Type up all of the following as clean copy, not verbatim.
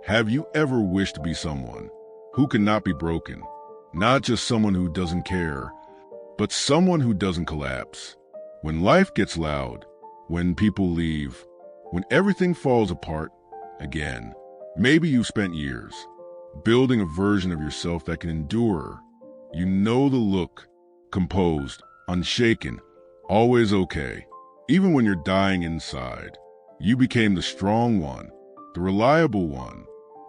Have you ever wished to be someone who cannot be broken? Not just someone who doesn't care, but someone who doesn't collapse. When life gets loud, when people leave, when everything falls apart again, maybe you've spent years building a version of yourself that can endure. You know the look, composed, unshaken, always okay. Even when you're dying inside, you became the strong one, the reliable one,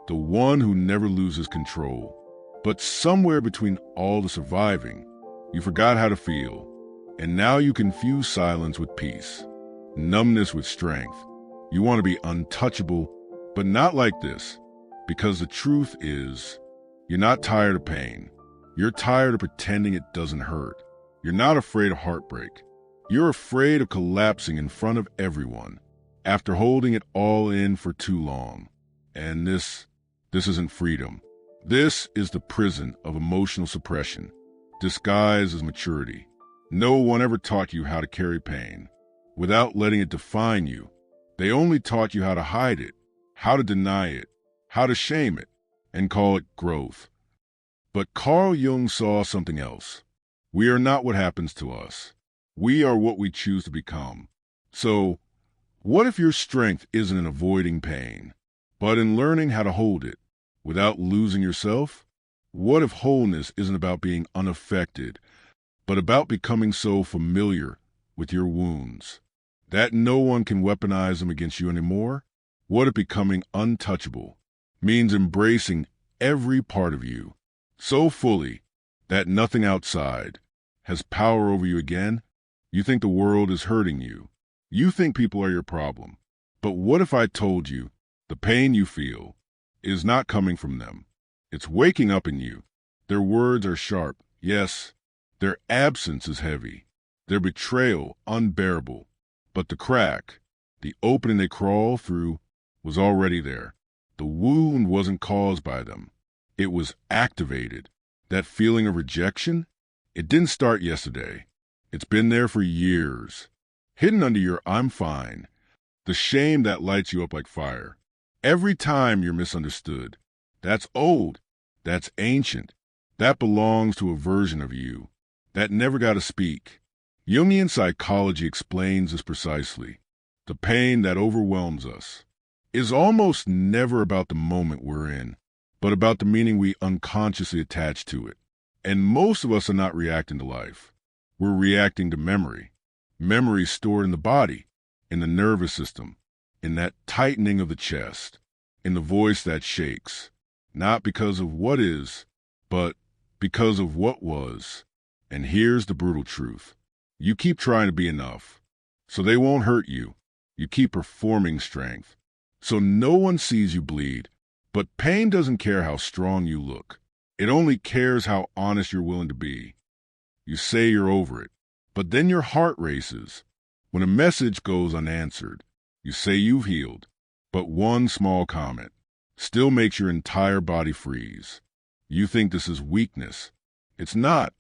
the one who never loses control. But somewhere between all the surviving, you forgot how to feel. And now you confuse silence with peace, numbness with strength. You want to be untouchable, but not like this. Because the truth is, you're not tired of pain. You're tired of pretending it doesn't hurt. You're not afraid of heartbreak. You're afraid of collapsing in front of everyone after holding it all in for too long. And this isn't freedom. This is the prison of emotional suppression, disguised as maturity. No one ever taught you how to carry pain without letting it define you. They only taught you how to hide it, how to deny it, how to shame it, and call it growth. But Carl Jung saw something else. We are not what happens to us. We are what we choose to become. So, what if your strength isn't in avoiding pain, but in learning how to hold it without losing yourself? What if wholeness isn't about being unaffected, but about becoming so familiar with your wounds that no one can weaponize them against you anymore? What if becoming untouchable means embracing every part of you so fully that nothing outside has power over you again? You think the world is hurting you. You think people are your problem. But what if I told you the pain you feel is not coming from them? It's waking up in you. Their words are sharp. Yes, their absence is heavy. Their betrayal unbearable. But the crack, the opening they crawl through, was already there. The wound wasn't caused by them. It was activated. That feeling of rejection, it didn't start yesterday. It's been there for years. Hidden under your "I'm fine." The shame that lights you up like fire. Every time you're misunderstood. That's old. That's ancient. That belongs to a version of you that never got to speak. Jungian psychology explains this precisely. The pain that overwhelms us is almost never about the moment we're in, but about the meaning we unconsciously attach to it. And most of us are not reacting to life. We're reacting to memory. Memory stored in the body, in the nervous system, in that tightening of the chest, in the voice that shakes, not because of what is, but because of what was. And here's the brutal truth. You keep trying to be enough, so they won't hurt you. You keep performing strength, so no one sees you bleed. But pain doesn't care how strong you look. It only cares how honest you're willing to be. You say you're over it, but then your heart races. When a message goes unanswered, you say you've healed, but one small comment still makes your entire body freeze. You think this is weakness. It's not.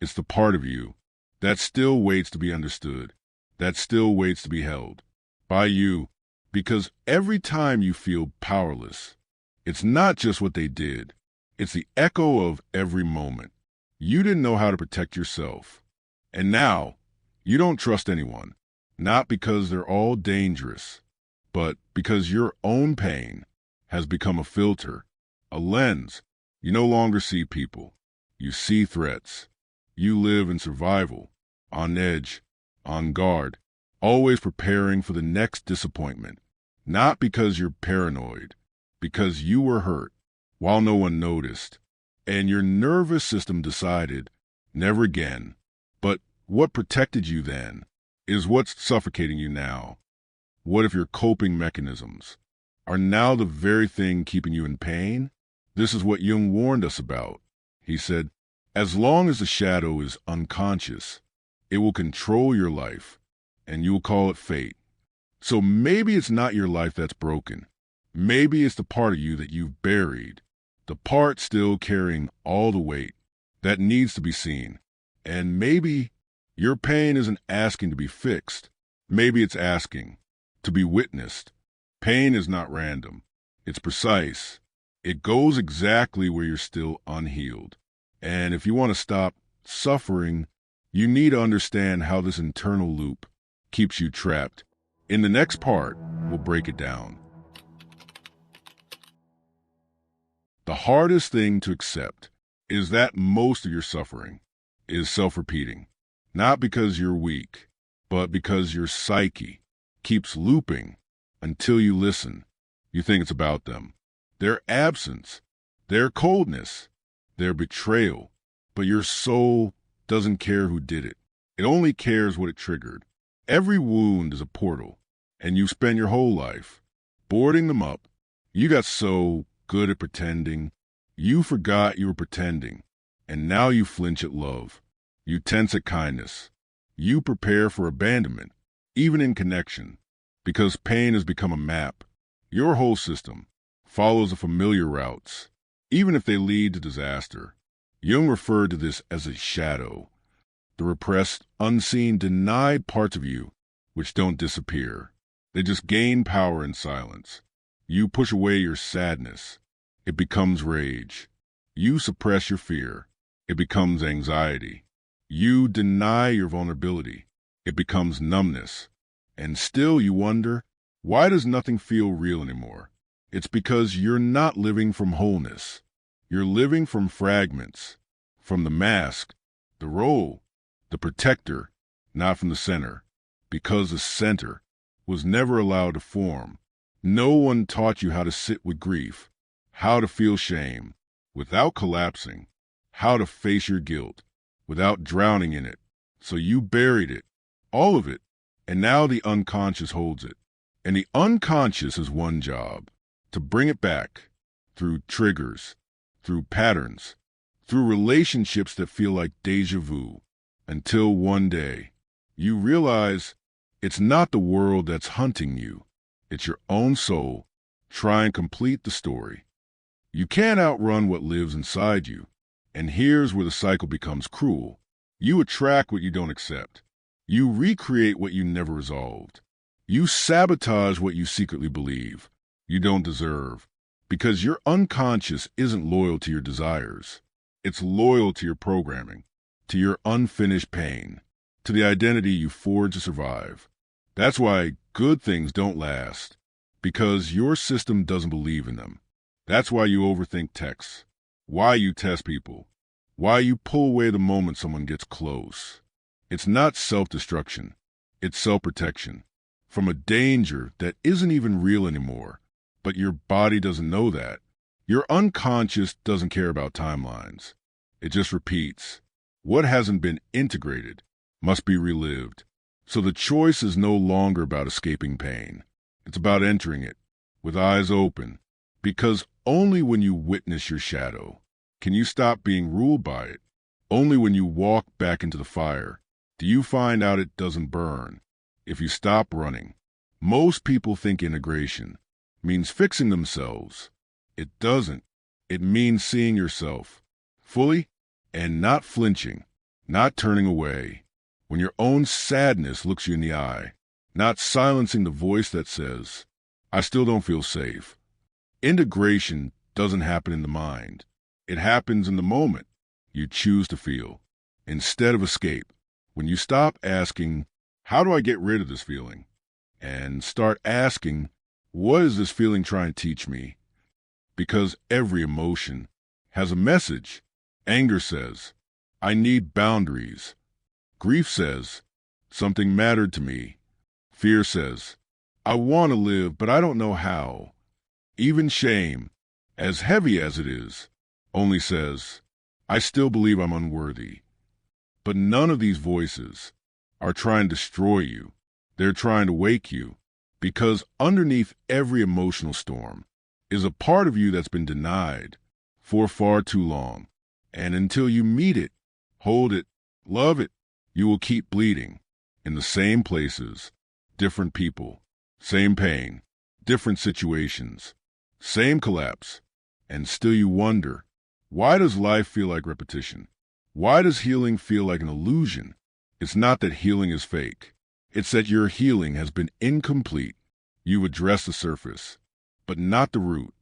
It's the part of you that still waits to be understood, that still waits to be held by you, because every time you feel powerless, it's not just what they did. It's the echo of every moment. You didn't know how to protect yourself. And now, you don't trust anyone, not because they're all dangerous, but because your own pain has become a filter, a lens. You no longer see people. You see threats. You live in survival, on edge, on guard, always preparing for the next disappointment. Not because you're paranoid, because you were hurt while no one noticed, and your nervous system decided, never again. But what protected you then is what's suffocating you now. What if your coping mechanisms are now the very thing keeping you in pain? This is what Jung warned us about. He said, as long as the shadow is unconscious, it will control your life, and you'll call it fate. So maybe it's not your life that's broken. Maybe it's the part of you that you've buried, the part still carrying all the weight that needs to be seen. And maybe your pain isn't asking to be fixed. Maybe it's asking to be witnessed. Pain is not random. It's precise. It goes exactly where you're still unhealed. And if you want to stop suffering, you need to understand how this internal loop keeps you trapped. In the next part, we'll break it down. The hardest thing to accept is that most of your suffering is self-repeating. Not because you're weak, but because your psyche keeps looping until you listen. You think it's about them, their absence, their coldness, their betrayal. But your soul doesn't care who did it. It only cares what it triggered. Every wound is a portal, and you spend your whole life boarding them up. You got so good at pretending, you forgot you were pretending, and now you flinch at love. You tense at kindness. You prepare for abandonment, even in connection, because pain has become a map. Your whole system follows the familiar routes, even if they lead to disaster. Jung referred to this as a shadow, the repressed, unseen, denied parts of you which don't disappear. They just gain power in silence. You push away your sadness. It becomes rage. You suppress your fear. It becomes anxiety. You deny your vulnerability. It becomes numbness. And still you wonder, why does nothing feel real anymore? It's because you're not living from wholeness. You're living from fragments, from the mask, the role, the protector, not from the center. Because the center was never allowed to form. No one taught you how to sit with grief, how to feel shame without collapsing, how to face your guilt without drowning in it. So you buried it, all of it, and now the unconscious holds it. And the unconscious has one job, to bring it back through triggers, through patterns, through relationships that feel like deja vu, until one day you realize it's not the world that's hunting you. It's your own soul trying to complete the story. You can't outrun what lives inside you. And here's where the cycle becomes cruel. You attract what you don't accept. You recreate what you never resolved. You sabotage what you secretly believe you don't deserve. Because your unconscious isn't loyal to your desires. It's loyal to your programming, to your unfinished pain, to the identity you forged to survive. That's why good things don't last, because your system doesn't believe in them. That's why you overthink texts, why you test people, why you pull away the moment someone gets close. It's not self-destruction, it's self-protection from a danger that isn't even real anymore, but your body doesn't know that. Your unconscious doesn't care about timelines. It just repeats. What hasn't been integrated must be relived. So the choice is no longer about escaping pain. It's about entering it with eyes open, because only when you witness your shadow can you stop being ruled by it. Only when you walk back into the fire do you find out it doesn't burn. If you stop running, most people think integration means fixing themselves. It doesn't. It means seeing yourself fully and not flinching, not turning away when your own sadness looks you in the eye, not silencing the voice that says, I still don't feel safe. Integration doesn't happen in the mind. It happens in the moment you choose to feel, instead of escape. When you stop asking, how do I get rid of this feeling? And start asking, what is this feeling trying to teach me? Because every emotion has a message. Anger says, I need boundaries. Grief says, something mattered to me. Fear says, I want to live, but I don't know how. Even shame, as heavy as it is, only says, I still believe I'm unworthy. But none of these voices are trying to destroy you. They're trying to wake you, because underneath every emotional storm is a part of you that's been denied for far too long. And until you meet it, hold it, love it, you will keep bleeding in the same places, different people, same pain, different situations, same collapse. And still you wonder, why does life feel like repetition? Why does healing feel like an illusion? It's not that healing is fake. It's that your healing has been incomplete. You've addressed the surface, but not the root.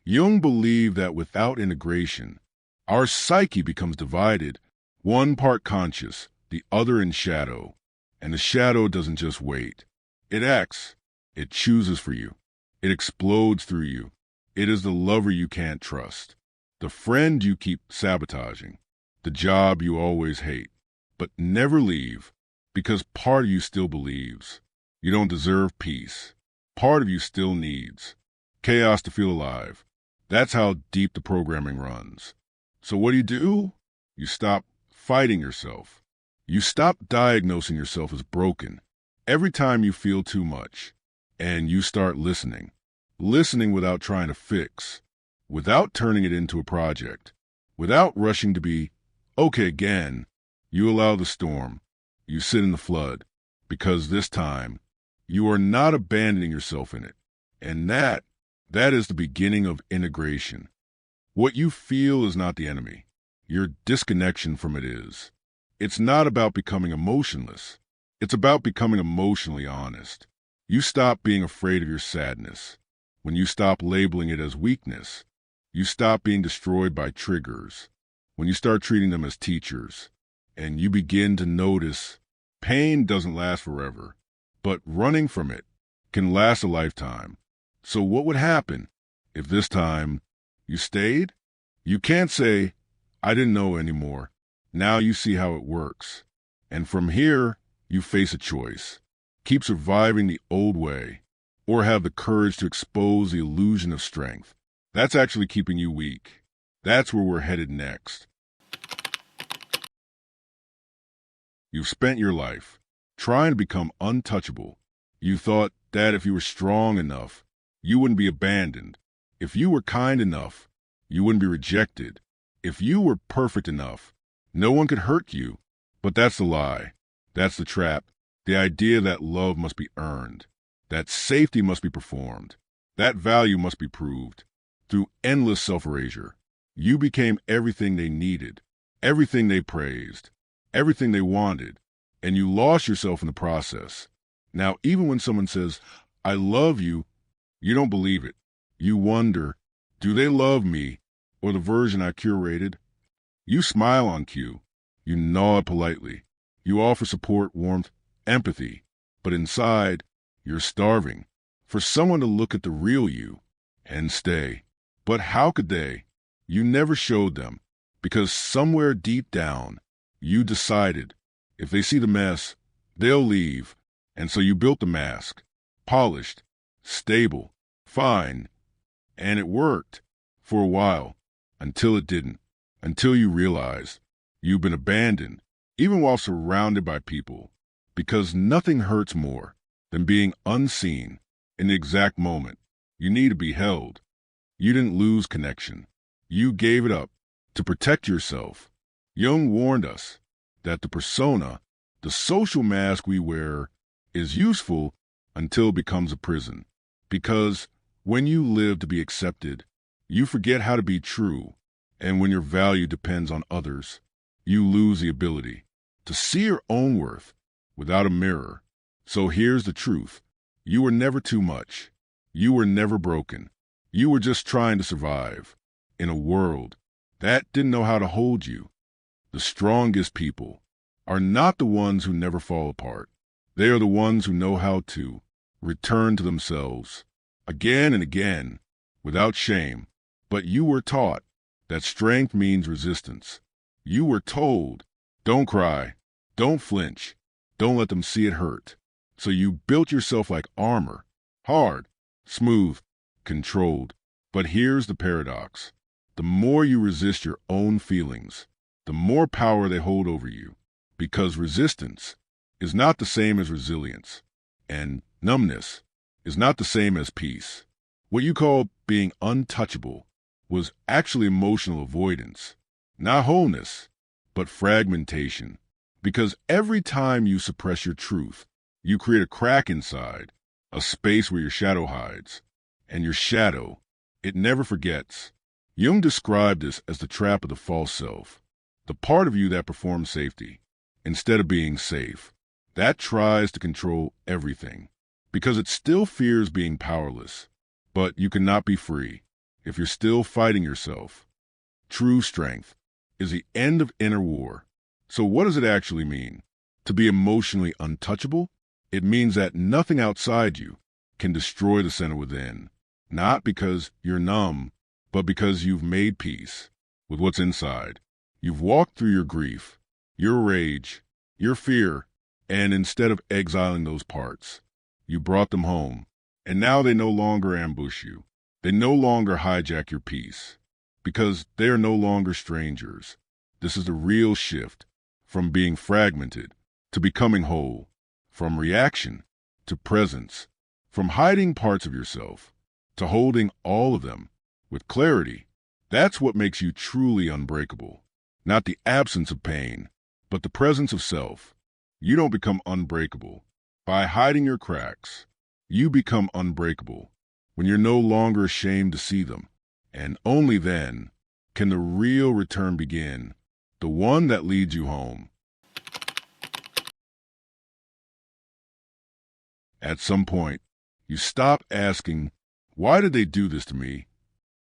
Jung believed that without integration, our psyche becomes divided, one part conscious, the other in shadow. And the shadow doesn't just wait. It acts. It chooses for you. It explodes through you. It is the lover you can't trust, the friend you keep sabotaging, the job you always hate, but never leave, because part of you still believes. You don't deserve peace. Part of you still needs chaos to feel alive. That's how deep the programming runs. So what do? You stop fighting yourself. You stop diagnosing yourself as broken every time you feel too much, and you start listening. Listening without trying to fix, without turning it into a project, without rushing to be okay again. You allow the storm. You sit in the flood, because this time you are not abandoning yourself in it. And that is the beginning of integration. What you feel is not the enemy. Your disconnection from it is. It's not about becoming emotionless. It's about becoming emotionally honest. You stop being afraid of your sadness. When you stop labeling it as weakness, you stop being destroyed by triggers. When you start treating them as teachers, and you begin to notice pain doesn't last forever, but running from it can last a lifetime. So what would happen if this time you stayed? You can't say, I didn't know anymore. Now you see how it works. And from here, you face a choice. Keep surviving the old way, or have the courage to expose the illusion of strength. That's actually keeping you weak. That's where we're headed next. You've spent your life trying to become untouchable. You thought that if you were strong enough, you wouldn't be abandoned. If you were kind enough, you wouldn't be rejected. If you were perfect enough, no one could hurt you. But that's the lie. That's the trap. The idea that love must be earned, that safety must be performed, that value must be proved. Through endless self-erasure, you became everything they needed, everything they praised, everything they wanted, and you lost yourself in the process. Now, even when someone says, I love you, you don't believe it. You wonder, do they love me or the version I curated? You smile on cue. You nod politely. You offer support, warmth, empathy. But inside, you're starving for someone to look at the real you and stay. But how could they? You never showed them, because somewhere deep down, you decided if they see the mess, they'll leave. And so you built the mask, polished, stable, fine. And it worked for a while, until it didn't, until you realized you've been abandoned, even while surrounded by people, because nothing hurts more than being unseen in the exact moment you need to be held. You didn't lose connection. You gave it up to protect yourself. Jung warned us that the persona, the social mask we wear, is useful until it becomes a prison. Because when you live to be accepted, you forget how to be true. And when your value depends on others, you lose the ability to see your own worth without a mirror. So here's the truth. You were never too much. You were never broken. You were just trying to survive in a world that didn't know how to hold you. The strongest people are not the ones who never fall apart. They are the ones who know how to return to themselves again and again without shame. But you were taught that strength means resistance. You were told, don't cry, don't flinch, don't let them see it hurt. So you built yourself like armor, hard, smooth, controlled. But here's the paradox. The more you resist your own feelings, the more power they hold over you. Because resistance is not the same as resilience, and numbness is not the same as peace. What you call being untouchable was actually emotional avoidance, not wholeness, but fragmentation. Because every time you suppress your truth, you create a crack inside, a space where your shadow hides. And your shadow, it never forgets. Jung described this as the trap of the false self, the part of you that performs safety instead of being safe, that tries to control everything because it still fears being powerless. But you cannot be free. if you're still fighting yourself. True strength is the end of inner war. So what does it actually mean? To be emotionally untouchable? It means that nothing outside you can destroy the center within. Not because you're numb, but because you've made peace with what's inside. You've walked through your grief, your rage, your fear, and instead of exiling those parts, you brought them home. And now they no longer ambush you. They no longer hijack your peace, because they are no longer strangers. This is the real shift from being fragmented to becoming whole, from reaction to presence, from hiding parts of yourself to holding all of them with clarity. That's what makes you truly unbreakable. Not the absence of pain, but the presence of self. You don't become unbreakable by hiding your cracks. You become unbreakable when you're no longer ashamed to see them. And only then can the real return begin, the one that leads you home. At some point, you stop asking, why did they do this to me?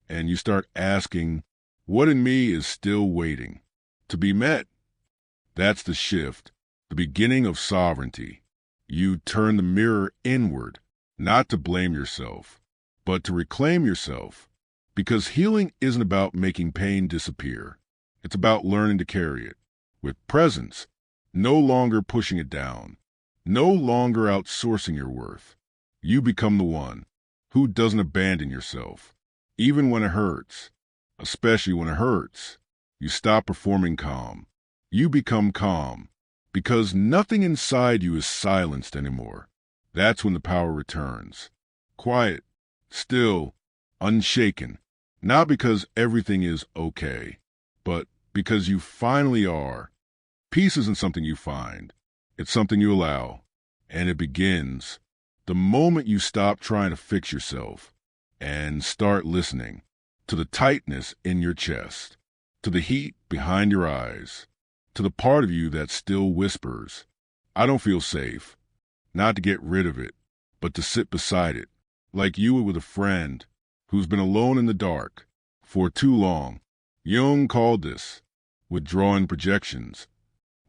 And you start asking, what in me is still waiting to be met? That's the shift, the beginning of sovereignty. You turn the mirror inward, not to blame yourself, but to reclaim yourself. Because healing isn't about making pain disappear. It's about learning to carry it with presence, no longer pushing it down, no longer outsourcing your worth. You become the one who doesn't abandon yourself, even when it hurts, especially when it hurts. You stop performing calm. You become calm because nothing inside you is silenced anymore. That's when the power returns. Quiet, still, unshaken. Not because everything is okay, but because you finally are. Peace isn't something you find. It's something you allow. And it begins the moment you stop trying to fix yourself and start listening to the tightness in your chest, to the heat behind your eyes, to the part of you that still whispers, I don't feel safe. Not to get rid of it, but to sit beside it, like you would with a friend who's been alone in the dark for too long. Jung called this withdrawing projections,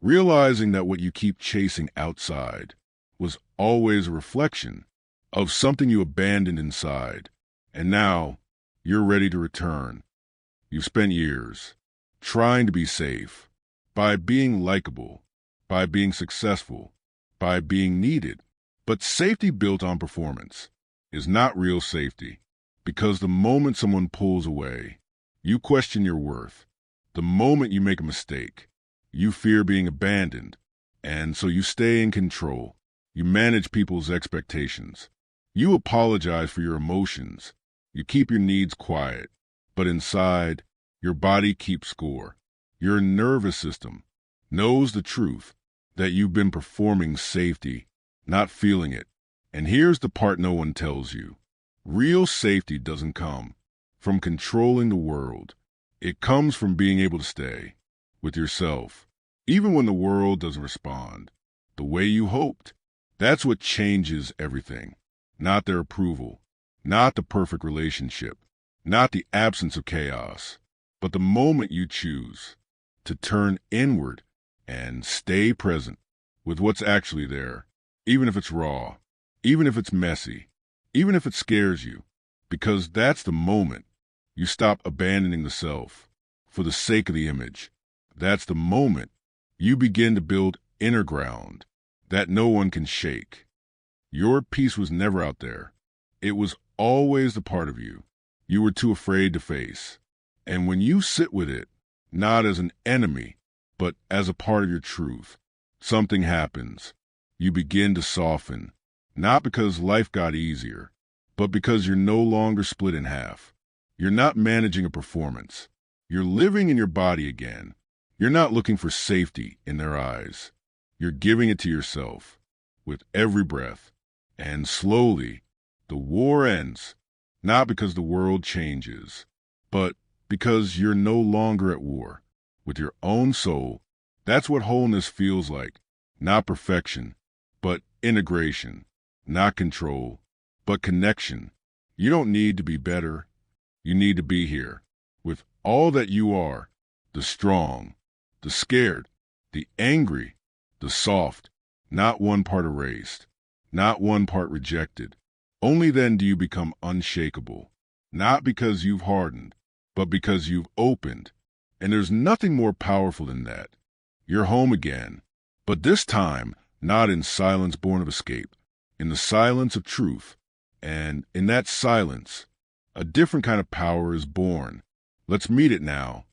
realizing that what you keep chasing outside was always a reflection of something you abandoned inside. And now you're ready to return. You've spent years trying to be safe, by being likable, by being successful, by being needed. But safety built on performance is not real safety, because the moment someone pulls away, you question your worth. The moment you make a mistake, you fear being abandoned, and so you stay in control. You manage people's expectations. You apologize for your emotions. You keep your needs quiet, but inside, your body keeps score. Your nervous system knows the truth that you've been performing safety, not feeling it. And here's the part no one tells you. Real safety doesn't come from controlling the world. It comes from being able to stay with yourself, even when the world doesn't respond the way you hoped. That's what changes everything. Not their approval, not the perfect relationship, not the absence of chaos, but the moment you choose to turn inward and stay present with what's actually there, even if it's raw, even if it's messy, even if it scares you, because that's the moment you stop abandoning the self for the sake of the image. That's the moment you begin to build inner ground that no one can shake. Your peace was never out there. It was always the part of you you were too afraid to face. And when you sit with it, not as an enemy, but as a part of your truth, something happens. You begin to soften, not because life got easier, but because you're no longer split in half. You're not managing a performance. You're living in your body again. You're not looking for safety in their eyes. You're giving it to yourself with every breath. And slowly, the war ends, not because the world changes, but because you're no longer at war with your own soul. That's what wholeness feels like. Not perfection, but integration. Not control, but connection. You don't need to be better. You need to be here with all that you are, the strong, the scared, the angry, the soft, not one part erased, not one part rejected. Only then do you become unshakable, not because you've hardened, but because you've opened. And there's nothing more powerful than that. You're home again, but this time not in silence born of escape, in the silence of truth. And in that silence, a different kind of power is born. Let's meet it now.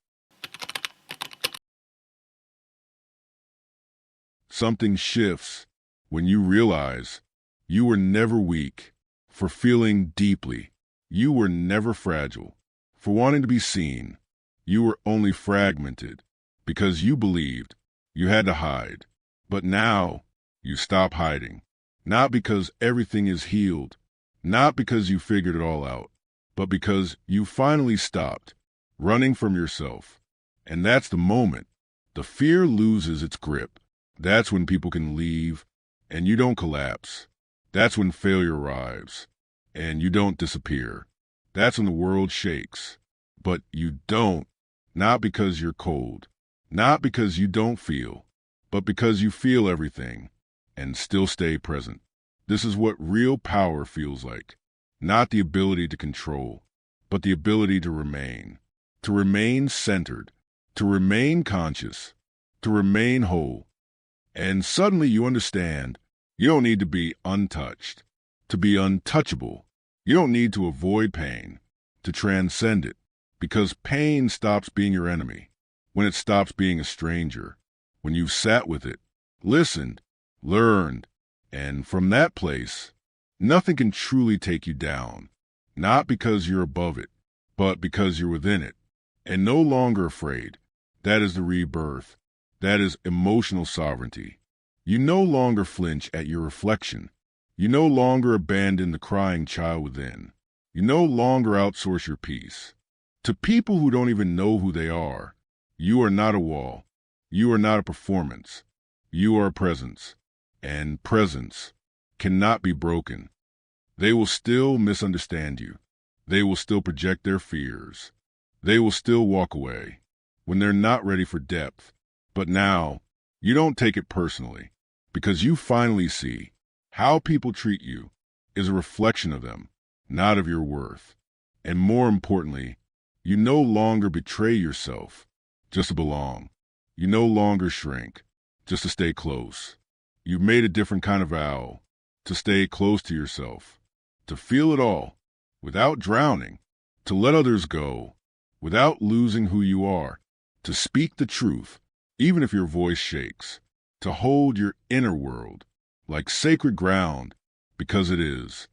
Something shifts when you realize you were never weak for feeling deeply. You were never fragile for wanting to be seen. You were only fragmented because you believed you had to hide. But now you stop hiding, not because everything is healed, not because you figured it all out, but because you finally stopped running from yourself. And that's the moment the fear loses its grip. That's when people can leave and you don't collapse. That's when failure arrives and you don't disappear. That's when the world shakes. But you don't, not because you're cold, not because you don't feel, but because you feel everything and still stay present. This is what real power feels like. Not the ability to control, but the ability to remain centered, to remain conscious, to remain whole. And suddenly you understand you don't need to be untouched, to be untouchable. You don't need to avoid pain, to transcend it, because pain stops being your enemy when it stops being a stranger, when you've sat with it, listened, learned, and from that place, nothing can truly take you down, not because you're above it, but because you're within it, and no longer afraid. That is the rebirth. That is emotional sovereignty. You no longer flinch at your reflection. You no longer abandon the crying child within. You no longer outsource your peace to people who don't even know who they are. You are not a wall. You are not a performance. You are a presence. And presence cannot be broken. They will still misunderstand you. They will still project their fears. They will still walk away when they're not ready for depth. But now, you don't take it personally, because you finally see how people treat you is a reflection of them, not of your worth. And more importantly, you no longer betray yourself just to belong. You no longer shrink just to stay close. You've made a different kind of vow to stay close to yourself, to feel it all without drowning, to let others go without losing who you are, to speak the truth even if your voice shakes, to hold your inner world like sacred ground because it is.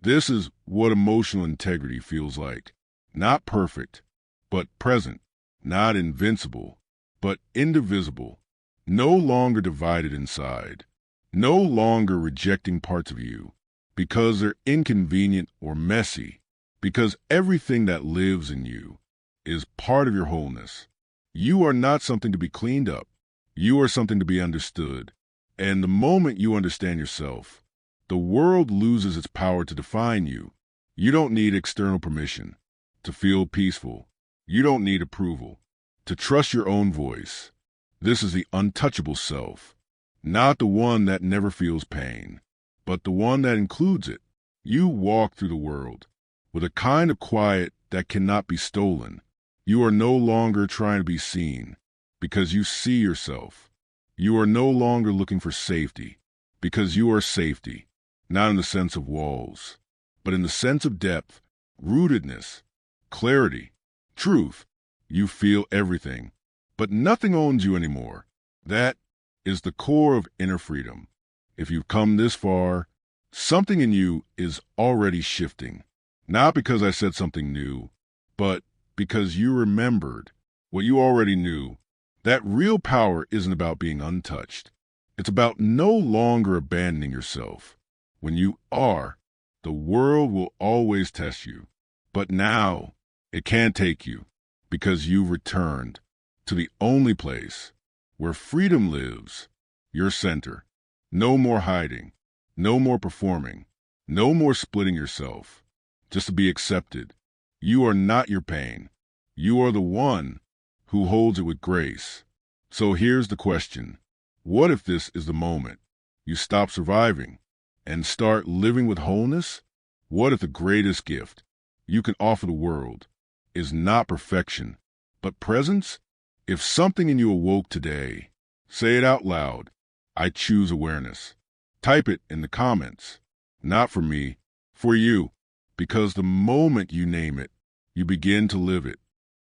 This is what emotional integrity feels like. Not perfect, but present. Not invincible, but indivisible. No longer divided inside. No longer rejecting parts of you because they're inconvenient or messy. Because everything that lives in you is part of your wholeness. You are not something to be cleaned up. You are something to be understood. And the moment you understand yourself, the world loses its power to define you. You don't need external permission to feel peaceful. You don't need approval to trust your own voice. This is the untouchable self, not the one that never feels pain, but the one that includes it. You walk through the world with a kind of quiet that cannot be stolen. You are no longer trying to be seen because you see yourself. You are no longer looking for safety because you are safety, not in the sense of walls, but in the sense of depth, rootedness, clarity, truth. You feel everything, but nothing owns you anymore. That is the core of inner freedom. If you've come this far, something in you is already shifting. Not because I said something new, but because you remembered what you already knew. That real power isn't about being untouched. It's about no longer abandoning yourself. When you are, the world will always test you. But now, it can't take you because you've returned to the only place where freedom lives, your center. No more hiding, no more performing, no more splitting yourself just to be accepted, You are not your pain. You are the one who holds it with grace. So here's the question. What if this is the moment you stop surviving and start living with wholeness? What if the greatest gift you can offer the world is not perfection, but presence? If something in you awoke today, say it out loud. I choose awareness. Type it in the comments. Not for me, for you. Because the moment you name it, you begin to live it.